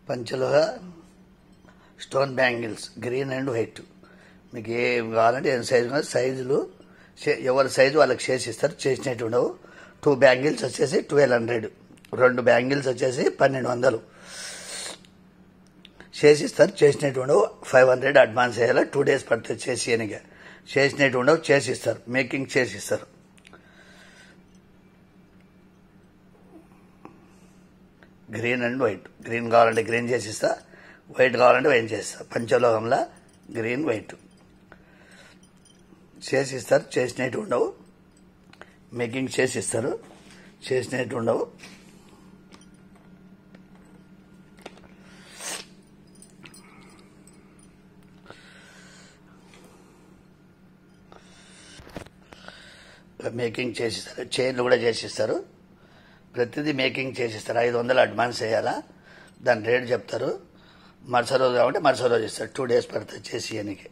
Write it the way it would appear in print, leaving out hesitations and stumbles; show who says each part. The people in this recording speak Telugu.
Speaker 1: పంచలోహ stone bangles green and white. మీకు ఏం కావాలంటే ఏం సైజు సైజులు ఎవరి సైజు వాళ్ళకి చేసి ఇస్తారు. చేసినట్టు ఉండవు. 2 బ్యాంగిల్స్ వచ్చేసి 1200, 2 బ్యాంగిల్స్ వచ్చేసి 1200 చేసి ఇస్తారు. చేసినట్టు ఉండవు. 500 అడ్వాన్స్ వేయాలి. 2 days పడుతుంది చేసి ఎనిగా. చేసినట్టు ఉండవు. చేసి ఇస్తారు. మేకింగ్ చేసి ఇస్తారు. Green and white. గ్రీన్ కావాలంటే గ్రీన్ చేసిస్తా, వైట్ కావాలంటే వైట్ చేస్తా. పంచలోహంలో గ్రీన్ వైట్ చేసిస్తారు. చేసినట్టు ఉండవు. మేకింగ్ చేసిస్తారు. చేసినట్టు ఉండవు. మేకింగ్ చేసిస్తారు. చైన్లు కూడా చేసిస్తారు. ప్రతిదీ మేకింగ్ చేసిస్తారు. 500 అడ్వాన్స్ వేయాలా. దాని రేట్ చెప్తారు. మరుస రోజు కాబట్టి మరుస రోజు ఇస్తారు. 2 days పడుతుంది చేసి ఎనికి.